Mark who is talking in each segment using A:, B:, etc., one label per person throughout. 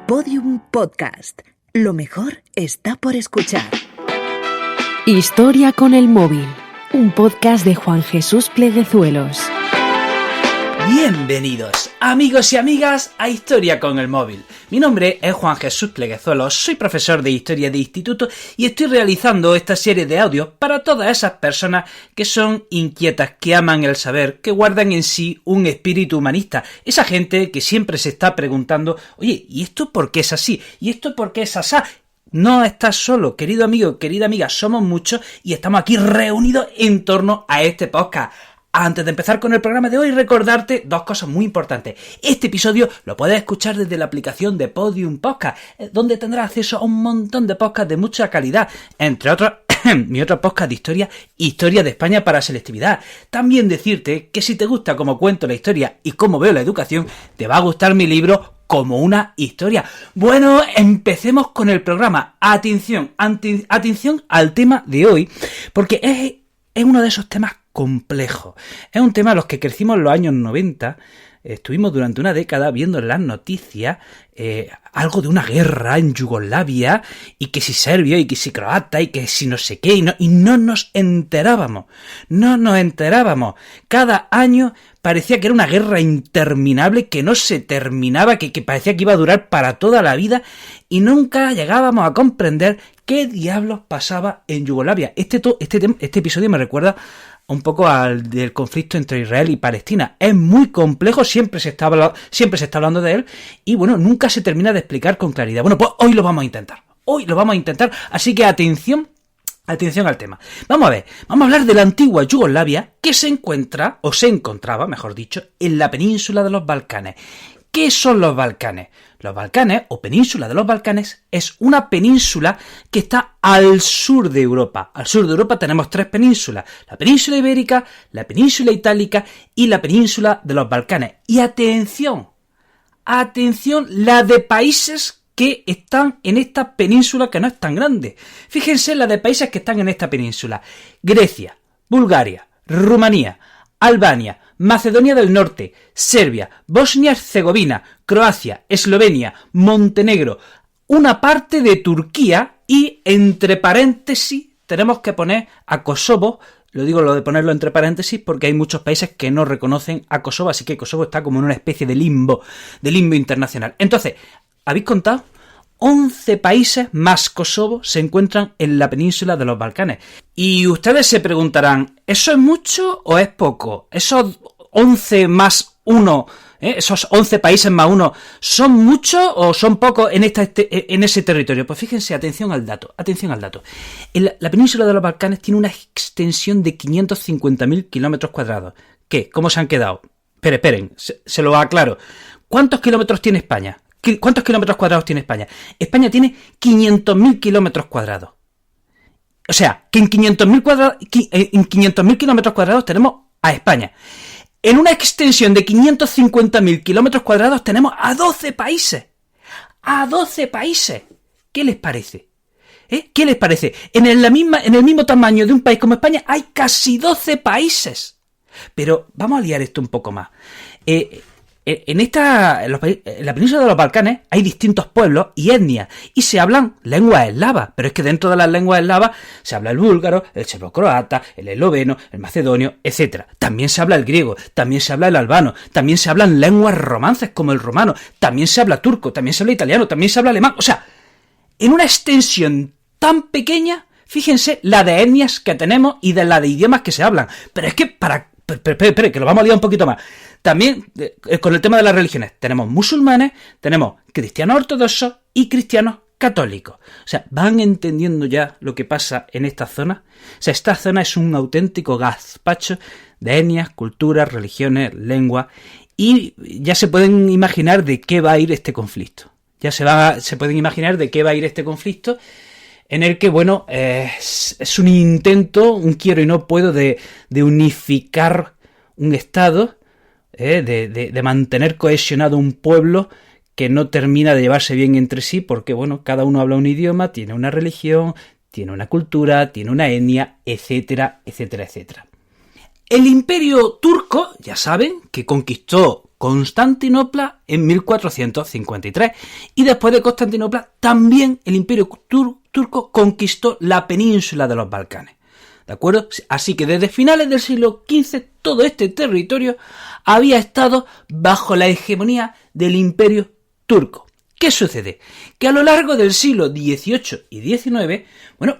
A: Podium Podcast. Lo mejor está por escuchar.
B: Historia con el móvil. Un podcast de Juan Jesús Pleguezuelos.
C: Bienvenidos, amigos y amigas, a Historia con el móvil. Mi nombre es Juan Jesús Pleguezuelos, soy profesor de Historia de Instituto y estoy realizando esta serie de audios para todas esas personas que son inquietas, que aman el saber, que guardan en sí un espíritu humanista. Esa gente que siempre se está preguntando, oye, ¿y esto por qué es así? ¿Y esto por qué es asá? No estás solo, querido amigo, querida amiga, somos muchos y estamos aquí reunidos en torno a este podcast. Antes de empezar con el programa de hoy, recordarte dos cosas muy importantes. Este episodio lo puedes escuchar desde la aplicación de Podium Podcast, donde tendrás acceso a un montón de podcasts de mucha calidad, entre otros mi otro podcast de historia de España para selectividad. También decirte que si te gusta cómo cuento la historia y cómo veo la educación, te va a gustar mi libro Como una historia. Bueno, empecemos con el programa. Atención al tema de hoy, porque es uno de esos temas complejos. Es un tema a los que crecimos en los años 90. Estuvimos durante una década viendo en las noticias algo de una guerra en Yugoslavia, y que si Serbia, y que si croata, y que si no sé qué, y no nos enterábamos. Cada año parecía que era una guerra interminable, que no se terminaba, que parecía que iba a durar para toda la vida, y nunca llegábamos a comprender qué diablos pasaba en Yugoslavia. Este episodio me recuerda un poco al del conflicto entre Israel y Palestina. Es muy complejo, siempre se está hablando de él, y bueno, nunca se termina de explicar con claridad. Bueno, pues hoy lo vamos a intentar, así que atención al tema. Vamos a hablar de la antigua Yugoslavia, que se encontraba, mejor dicho, en la península de los Balcanes. ¿Qué son los Balcanes? Los Balcanes, o península de los Balcanes, es una península que está al sur de Europa. Al sur de Europa tenemos tres penínsulas: la península ibérica, la península itálica y la península de los Balcanes. Y atención, la de países que están en esta península, que no es tan grande. Fíjense la de países que están en esta península: Grecia, Bulgaria, Rumanía, Albania, Macedonia del Norte, Serbia, Bosnia-Herzegovina, Croacia, Eslovenia, Montenegro, una parte de Turquía y, entre paréntesis, tenemos que poner a Kosovo. Lo digo lo de ponerlo entre paréntesis porque hay muchos países que no reconocen a Kosovo, así que Kosovo está como en una especie de limbo internacional. Entonces, ¿habéis contado? 11 países más Kosovo se encuentran en la península de los Balcanes. Y ustedes se preguntarán, ¿eso es mucho o es poco? ¿Esos 11 más 1, esos 11 países más 1, son muchos o son pocos en ese territorio? Pues fíjense, atención al dato. La península de los Balcanes tiene una extensión de 550.000 kilómetros cuadrados. ¿Qué? ¿Cómo se han quedado? Esperen, se lo aclaro. ¿Cuántos kilómetros tiene España? ¿Cuántos kilómetros cuadrados tiene España? España tiene 500.000 kilómetros cuadrados. O sea, que en 500.000 kilómetros cuadrados tenemos a España. En una extensión de 550.000 kilómetros cuadrados tenemos a 12 países. ¡A 12 países! ¿Qué les parece? ¿Qué les parece? En el mismo tamaño de un país como España hay casi 12 países. Pero vamos a liar esto un poco más. En la península de los Balcanes hay distintos pueblos y etnias, y se hablan lenguas eslavas, pero es que dentro de las lenguas eslavas se habla el búlgaro, el serbocroata, el esloveno, el macedonio, etc. También se habla el griego, también se habla el albano, también se hablan lenguas romances como el romano, también se habla turco, también se habla italiano, también se habla alemán. O sea, en una extensión tan pequeña, fíjense la de etnias que tenemos y de la de idiomas que se hablan. Pero es que Espera, que lo vamos a liar un poquito más. También, con el tema de las religiones, tenemos musulmanes, tenemos cristianos ortodoxos y cristianos católicos. O sea, ¿van entendiendo ya lo que pasa en esta zona? O sea, esta zona es un auténtico gazpacho de etnias, culturas, religiones, lenguas, y ya se pueden imaginar de qué va a ir este conflicto. Se pueden imaginar de qué va a ir este conflicto, en el que, bueno, es un intento, un quiero y no puedo de unificar un Estado, de mantener cohesionado un pueblo que no termina de llevarse bien entre sí, porque, bueno, cada uno habla un idioma, tiene una religión, tiene una cultura, tiene una etnia, etcétera, etcétera, etcétera. El Imperio turco, ya saben, que conquistó Constantinopla en 1453. Y después de Constantinopla, también el Imperio turco conquistó la península de los Balcanes. ¿De acuerdo? Así que desde finales del siglo XV todo este territorio había estado bajo la hegemonía del Imperio turco. ¿Qué sucede? Que a lo largo del siglo XVIII y XIX,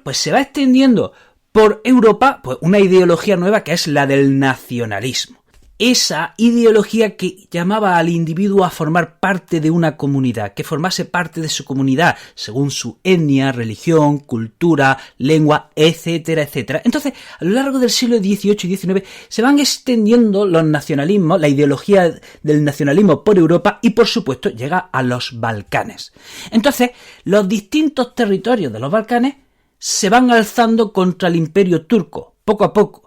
C: pues se va extendiendo por Europa una ideología nueva que es la del nacionalismo. Esa ideología que llamaba al individuo a formar parte de una comunidad, que formase parte de su comunidad, según su etnia, religión, cultura, lengua, etcétera, etcétera. Entonces, a lo largo del siglo XVIII y XIX se van extendiendo los nacionalismos, la ideología del nacionalismo por Europa y, por supuesto, llega a los Balcanes. Entonces, los distintos territorios de los Balcanes se van alzando contra el Imperio turco, poco a poco.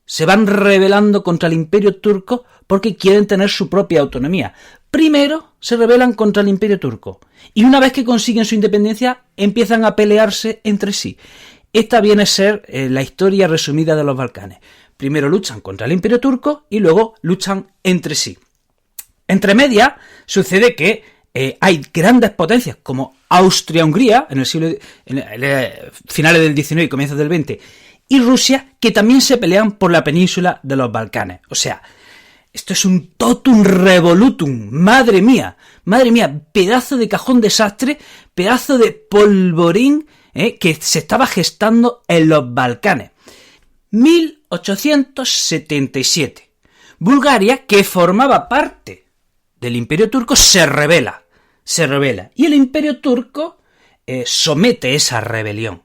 C: Se van rebelando contra el Imperio turco porque quieren tener su propia autonomía. Primero se rebelan contra el Imperio turco y una vez que consiguen su independencia empiezan a pelearse entre sí. Esta viene a ser la historia resumida de los Balcanes. Primero luchan contra el Imperio turco y luego luchan entre sí. Entre medias sucede que hay grandes potencias como Austria-Hungría en finales del XIX y comienzos del XX y Rusia, que también se pelean por la península de los Balcanes. O sea, esto es un totum revolutum, madre mía, pedazo de cajón desastre, pedazo de polvorín que se estaba gestando en los Balcanes. 1877. Bulgaria, que formaba parte del Imperio turco, se revela. Y el Imperio turco somete esa rebelión.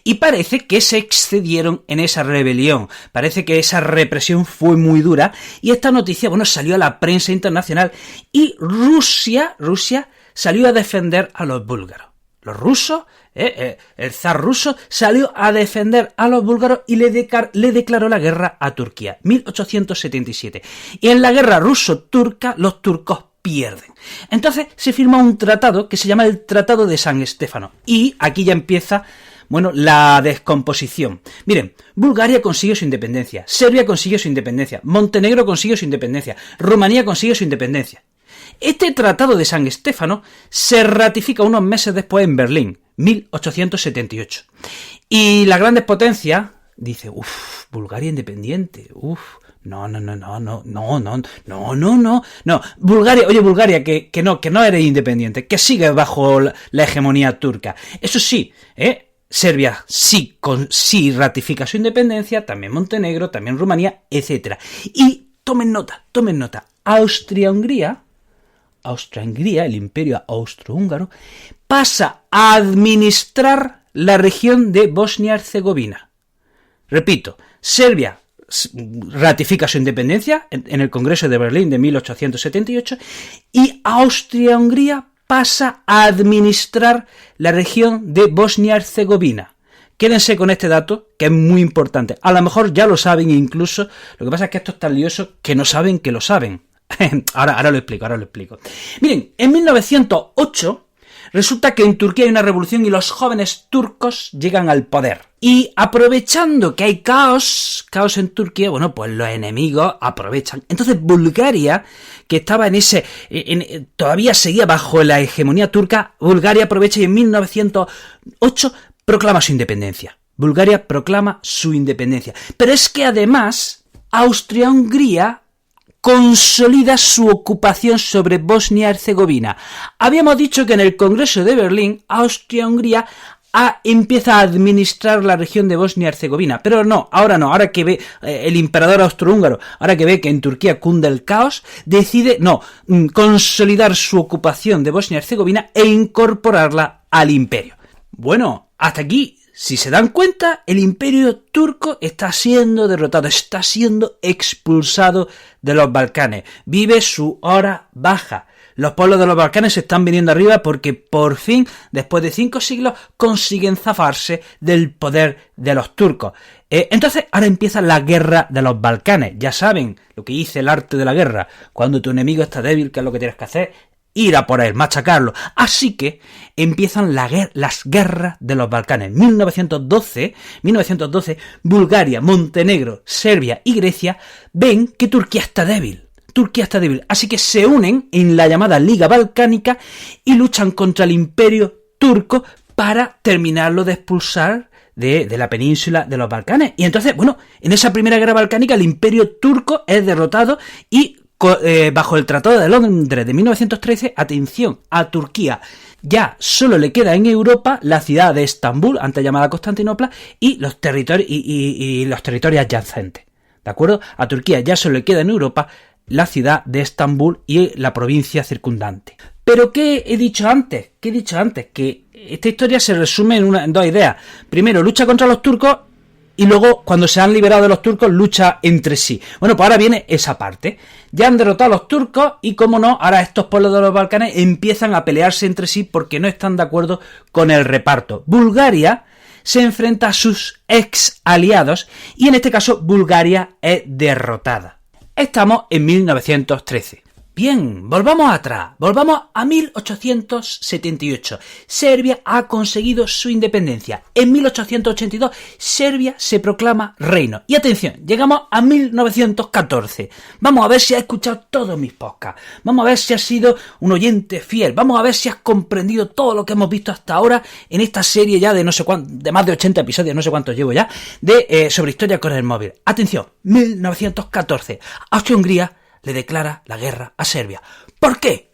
C: Y parece que se excedieron en esa rebelión. Parece que esa represión fue muy dura y esta noticia, salió a la prensa internacional y Rusia salió a defender a los búlgaros. Los rusos, el zar ruso salió a defender a los búlgaros y le declaró la guerra a Turquía. 1877. Y en la guerra ruso-turca los turcos pierden. Entonces se firma un tratado que se llama el Tratado de San Estéfano. Y aquí ya empieza, la descomposición. Miren, Bulgaria consigue su independencia, Serbia consigue su independencia, Montenegro consigue su independencia, Rumanía consigue su independencia. Este Tratado de San Estéfano se ratifica unos meses después en Berlín, 1878. Y las grandes potencias dicen, Bulgaria independiente, No. Bulgaria, que no eres independiente, que sigues bajo la hegemonía turca. Eso sí, Serbia sí ratifica su independencia, también Montenegro, también Rumanía, etc. Y tomen nota, Austria-Hungría, el Imperio Austrohúngaro, pasa a administrar la región de Bosnia-Herzegovina. Repito, Serbia ratifica su independencia en el Congreso de Berlín de 1878 y Austria-Hungría pasa a administrar la región de Bosnia-Herzegovina. Quédense con este dato, que es muy importante. A lo mejor ya lo saben incluso, lo que pasa es que esto es tan lioso que no saben que lo saben. Ahora lo explico. Miren, en 1908 resulta que en Turquía hay una revolución y los jóvenes turcos llegan al poder. Y aprovechando que hay caos en Turquía, pues los enemigos aprovechan. Entonces Bulgaria, que estaba todavía seguía bajo la hegemonía turca, Bulgaria aprovecha y en 1908 proclama su independencia. Bulgaria proclama su independencia. Pero es que además Austria-Hungría consolida su ocupación sobre Bosnia-Herzegovina. Habíamos dicho que en el Congreso de Berlín, Austria-Hungría empieza a administrar la región de Bosnia-Herzegovina, pero ahora que ve el emperador austrohúngaro, ahora que ve que en Turquía cunde el caos, decide consolidar su ocupación de Bosnia-Herzegovina e incorporarla al imperio. Bueno, hasta aquí, si se dan cuenta, el Imperio turco está siendo derrotado, está siendo expulsado de los Balcanes. Vive su hora baja. Los pueblos de los Balcanes se están viniendo arriba porque por fin, después de 5 siglos, consiguen zafarse del poder de los turcos. Entonces, ahora empieza la guerra de los Balcanes. Ya saben lo que dice el arte de la guerra. Cuando tu enemigo está débil, ¿qué es lo que tienes que hacer? Ir a por él, machacarlo. Así que empiezan las guerras de los Balcanes. 1912, Bulgaria, Montenegro, Serbia y Grecia ven que Turquía está débil. Turquía está débil. Así que se unen en la llamada Liga Balcánica y luchan contra el Imperio Turco para terminarlo de expulsar de la península de los Balcanes. Y entonces, bueno, en esa primera guerra balcánica el Imperio Turco es derrotado y bajo el Tratado de Londres de 1913, atención, a Turquía ya solo le queda en Europa la ciudad de Estambul, antes llamada Constantinopla, y los territorios los territorios adyacentes. ¿De acuerdo? A Turquía ya solo le queda en Europa la ciudad de Estambul y la provincia circundante. Pero ¿qué he dicho antes? Que esta historia se resume en dos ideas. Primero, lucha contra los turcos y luego, cuando se han liberado de los turcos, lucha entre sí. Bueno, pues ahora viene esa parte. Ya han derrotado a los turcos y, como no, ahora estos pueblos de los Balcanes empiezan a pelearse entre sí porque no están de acuerdo con el reparto. Bulgaria se enfrenta a sus ex aliados y en este caso Bulgaria es derrotada. Estamos en 1913. Bien, volvamos atrás, volvamos a 1878. Serbia ha conseguido su independencia. En 1882, Serbia se proclama reino. Y atención, llegamos a 1914. Vamos a ver si has escuchado todos mis podcasts. Vamos a ver si has sido un oyente fiel. Vamos a ver si has comprendido todo lo que hemos visto hasta ahora en esta serie ya de no sé cuánto, de más de 80 episodios, no sé cuántos llevo ya, sobre historia con el móvil. Atención, 1914. Austria-Hungría le declara la guerra a Serbia. ¿Por qué?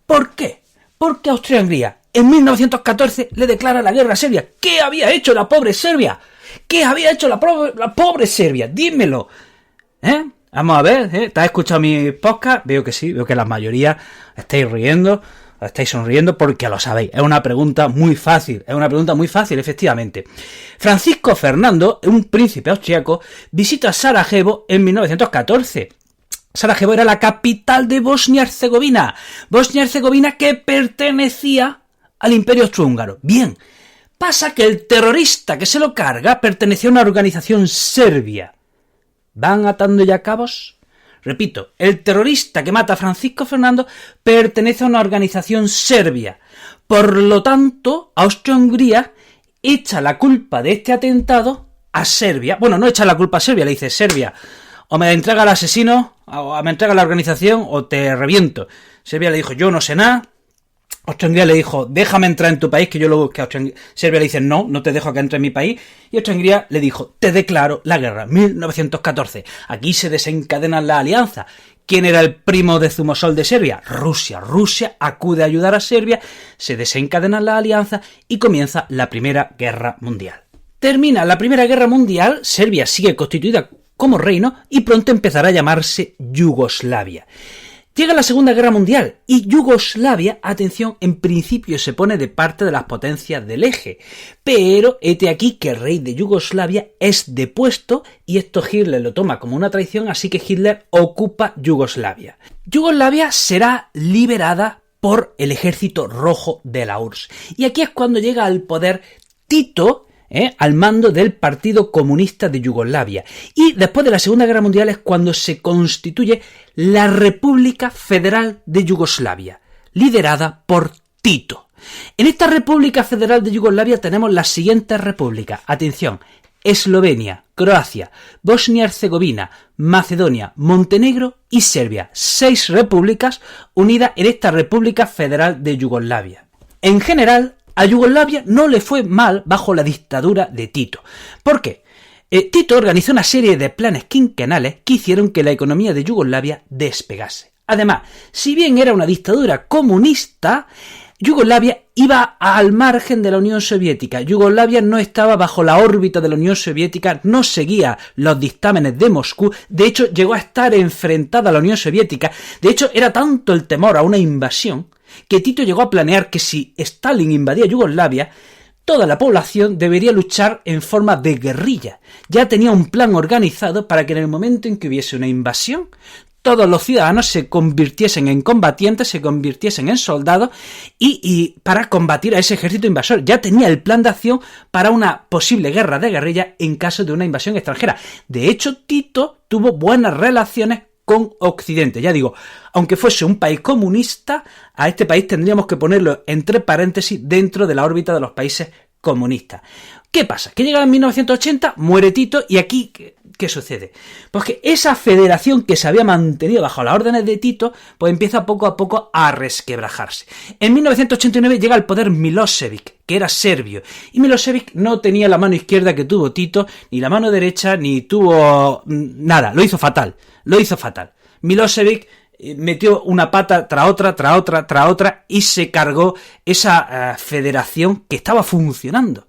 C: Porque Austria-Hungría en 1914 le declara la guerra a Serbia. ¿Qué había hecho la pobre Serbia? ¿Qué había hecho la pobre Serbia? Dímelo. Vamos a ver, ¿te has escuchado mi podcast? Veo que sí, veo que la mayoría estáis riendo, estáis sonriendo porque lo sabéis. Es una pregunta muy fácil, efectivamente. Francisco Fernando, un príncipe austriaco, visita Sarajevo en 1914. Sarajevo era la capital de Bosnia-Herzegovina. Bosnia-Herzegovina que pertenecía al Imperio Austrohúngaro. Bien, pasa que el terrorista que se lo carga pertenecía a una organización serbia. ¿Van atando ya cabos? Repito, el terrorista que mata a Francisco Fernando pertenece a una organización serbia. Por lo tanto, Austria-Hungría echa la culpa de este atentado a Serbia. Bueno, no echa la culpa a Serbia, le dice: Serbia, o me entrega al asesino, o me entrega a la organización, o te reviento. Serbia le dijo: yo no sé nada. Austria-Hungría le dijo: déjame entrar en tu país, que yo lo busque. Serbia le dice: no te dejo que entre en mi país. Y Austria-Hungría le dijo: te declaro la guerra. 1914. Aquí se desencadenan las alianzas. ¿Quién era el primo de Zumosol de Serbia? Rusia. Rusia acude a ayudar a Serbia, se desencadenan las alianzas y comienza la Primera Guerra Mundial. Termina la Primera Guerra Mundial, Serbia sigue constituida como reino y pronto empezará a llamarse Yugoslavia. Llega la Segunda Guerra Mundial y Yugoslavia, atención, en principio se pone de parte de las potencias del eje, pero hete aquí que el rey de Yugoslavia es depuesto y esto Hitler lo toma como una traición, así que Hitler ocupa Yugoslavia. Yugoslavia será liberada por el Ejército Rojo de la URSS y aquí es cuando llega al poder Tito, al mando del Partido Comunista de Yugoslavia. Y después de la Segunda Guerra Mundial es cuando se constituye la República Federal de Yugoslavia, liderada por Tito. En esta República Federal de Yugoslavia tenemos las siguientes repúblicas. Atención: Eslovenia, Croacia, Bosnia-Herzegovina, Macedonia, Montenegro y Serbia. 6 repúblicas unidas en esta República Federal de Yugoslavia. En general, a Yugoslavia no le fue mal bajo la dictadura de Tito. ¿Por qué? Tito organizó una serie de planes quinquenales que hicieron que la economía de Yugoslavia despegase. Además, si bien era una dictadura comunista, Yugoslavia iba al margen de la Unión Soviética. Yugoslavia no estaba bajo la órbita de la Unión Soviética, no seguía los dictámenes de Moscú, de hecho llegó a estar enfrentada a la Unión Soviética. De hecho, era tanto el temor a una invasión que Tito llegó a planear que si Stalin invadía Yugoslavia, toda la población debería luchar en forma de guerrilla. Ya tenía un plan organizado para que en el momento en que hubiese una invasión, todos los ciudadanos se convirtiesen en combatientes, se convirtiesen en soldados y para combatir a ese ejército invasor. Ya tenía el plan de acción para una posible guerra de guerrilla en caso de una invasión extranjera. De hecho, Tito tuvo buenas relaciones con Occidente. Ya digo, aunque fuese un país comunista, a este país tendríamos que ponerlo entre paréntesis dentro de la órbita de los países comunistas. ¿Qué pasa? Que llega en 1980, muere Tito y aquí ¿qué sucede? Pues que esa federación que se había mantenido bajo las órdenes de Tito, pues empieza poco a poco a resquebrajarse. En 1989 llega al poder Milošević, que era serbio, y Milošević no tenía la mano izquierda que tuvo Tito, ni la mano derecha, ni tuvo nada, lo hizo fatal. Milošević metió una pata tras otra, y se cargó esa federación que estaba funcionando.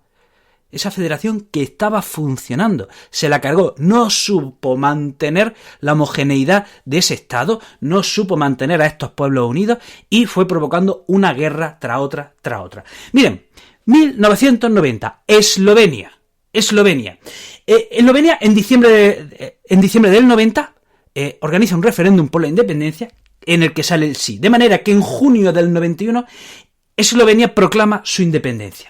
C: Se la cargó, no supo mantener la homogeneidad de ese Estado, no supo mantener a estos pueblos unidos y fue provocando una guerra tras otra. Miren, 1990, Eslovenia, en diciembre del 90, organiza un referéndum por la independencia en el que sale el sí, de manera que en junio del 91 Eslovenia proclama su independencia.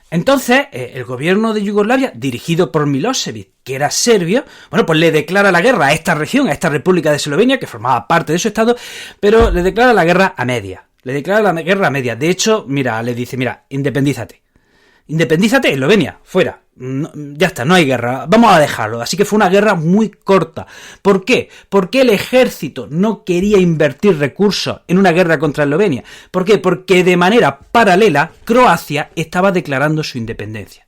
C: Entonces, el gobierno de Yugoslavia, dirigido por Milošević, que era serbio, bueno, pues le declara la guerra a esta región, a esta república de Eslovenia, que formaba parte de su estado, pero le declara la guerra a media. De hecho, le dice, independízate, Eslovenia, fuera. No, ya está, no hay guerra, vamos a dejarlo. Así que fue una guerra muy corta. ¿Por qué? Porque el ejército no quería invertir recursos en una guerra contra Eslovenia. ¿Por qué? Porque de manera paralela Croacia estaba declarando su independencia.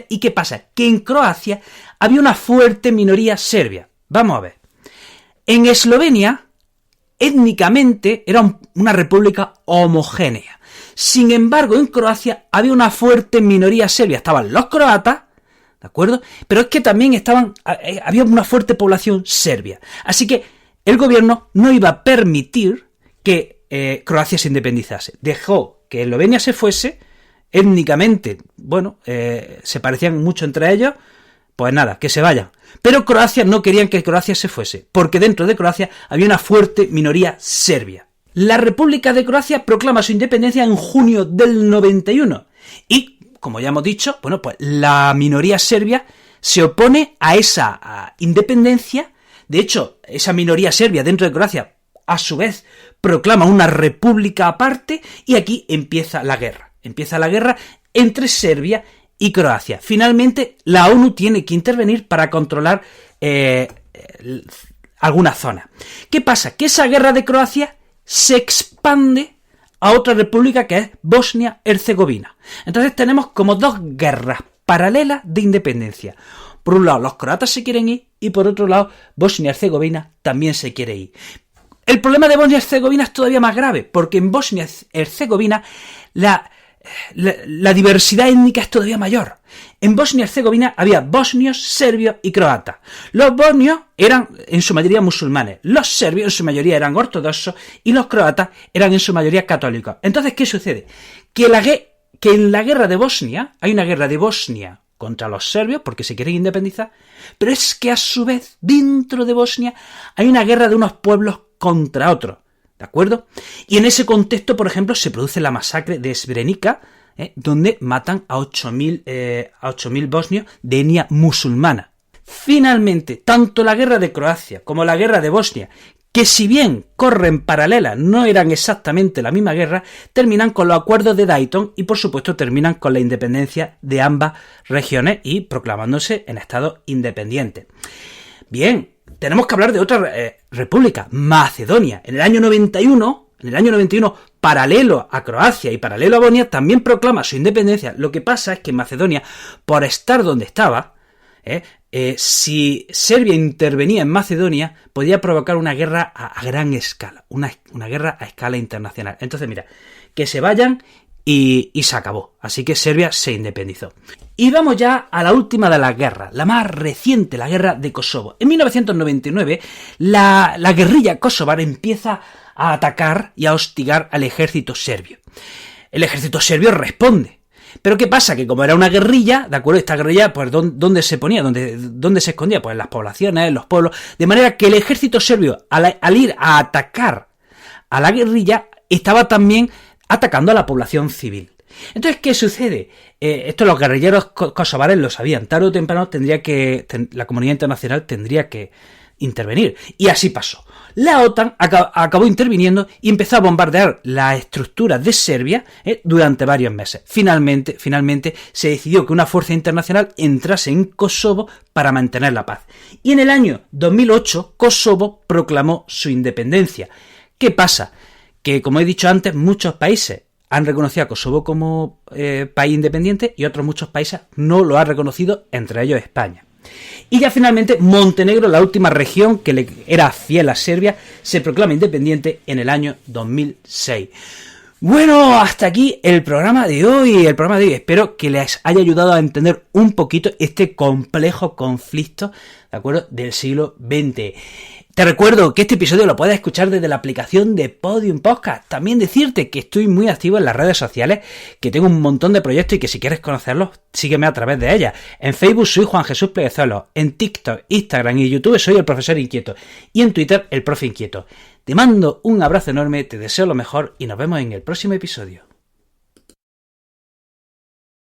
C: ¿Y qué pasa? Que en Croacia había una fuerte minoría serbia. Vamos a ver. En Eslovenia, étnicamente, era una república homogénea. Sin embargo, en Croacia había una fuerte minoría serbia. Estaban los croatas, ¿de acuerdo? Pero es que también había una fuerte población serbia. Así que el gobierno no iba a permitir que Croacia se independizase. Dejó que Eslovenia se fuese, étnicamente, se parecían mucho entre ellos, pues nada, que se vayan. Pero Croacia no querían que Croacia se fuese, porque dentro de Croacia había una fuerte minoría serbia. La República de Croacia proclama su independencia en junio del 91 y, como ya hemos dicho, pues la minoría serbia se opone a esa independencia. De hecho, esa minoría serbia dentro de Croacia, a su vez, proclama una república aparte y aquí empieza la guerra. Entre Serbia y Croacia. Finalmente, la ONU tiene que intervenir para controlar alguna zona. ¿Qué pasa? Que esa guerra de Croacia se expande a otra república que es Bosnia-Herzegovina. Entonces tenemos como dos guerras paralelas de independencia. Por un lado, los croatas se quieren ir y por otro lado, Bosnia-Herzegovina también se quiere ir. El problema de Bosnia-Herzegovina es todavía más grave, porque en Bosnia-Herzegovina la diversidad étnica es todavía mayor. En Bosnia-Herzegovina había bosnios, serbios y croatas. Los bosnios eran en su mayoría musulmanes, los serbios en su mayoría eran ortodoxos y los croatas eran en su mayoría católicos. Entonces, ¿qué sucede? Que en la guerra de Bosnia, hay una guerra de Bosnia contra los serbios porque se quieren independizar, pero es que a su vez dentro de Bosnia hay una guerra de unos pueblos contra otros. ¿De acuerdo? Y en ese contexto, por ejemplo, se produce la masacre de Srebrenica, donde matan a 8.000 bosnios de etnia musulmana. Finalmente, tanto la guerra de Croacia como la guerra de Bosnia, que si bien corren paralelas, no eran exactamente la misma guerra, terminan con los acuerdos de Dayton y, por supuesto, terminan con la independencia de ambas regiones y proclamándose en estados independientes. Bien. Tenemos que hablar de otra república, Macedonia. En el año 91, paralelo a Croacia y paralelo a Bosnia, también proclama su independencia. Lo que pasa es que Macedonia, por estar donde estaba, si Serbia intervenía en Macedonia, podía provocar una guerra a gran escala, una guerra a escala internacional. Entonces, mira, que se vayan y se acabó. Así que Serbia se independizó. Y vamos ya a la última de las guerras, la más reciente, la guerra de Kosovo. En 1999, la guerrilla kosovar empieza a atacar y a hostigar al ejército serbio. El ejército serbio responde. Pero ¿qué pasa? Que como era una guerrilla, ¿de acuerdo? Esta guerrilla, pues, ¿dónde se ponía? ¿Dónde se escondía? Pues en las poblaciones, en los pueblos. De manera que el ejército serbio, al ir a atacar a la guerrilla, estaba también atacando a la población civil. Entonces, ¿qué sucede? Esto los guerrilleros kosovares lo sabían. Tarde o temprano la comunidad internacional tendría que intervenir. Y así pasó. la OTAN acabó interviniendo y empezó a bombardear las estructuras de Serbia durante varios meses. Finalmente se decidió que una fuerza internacional entrase en Kosovo para mantener la paz. Y en el año 2008 Kosovo proclamó su independencia. ¿Qué pasa? Que, como he dicho antes, muchos países han reconocido a Kosovo como país independiente y otros muchos países no lo han reconocido, entre ellos España. Y ya finalmente Montenegro, la última región que le era fiel a Serbia, se proclama independiente en el año 2006. Bueno, hasta aquí el programa de hoy. Espero que les haya ayudado a entender un poquito este complejo conflicto, ¿de acuerdo?, del siglo XX. Te recuerdo que este episodio lo puedes escuchar desde la aplicación de Podium Podcast. También decirte que estoy muy activo en las redes sociales, que tengo un montón de proyectos y que si quieres conocerlos, sígueme a través de ellas. En Facebook soy Juan Jesús Pleguezuelos, en TikTok, Instagram y YouTube soy el Profesor Inquieto y en Twitter el Profe Inquieto. Te mando un abrazo enorme, te deseo lo mejor y nos vemos en el próximo episodio.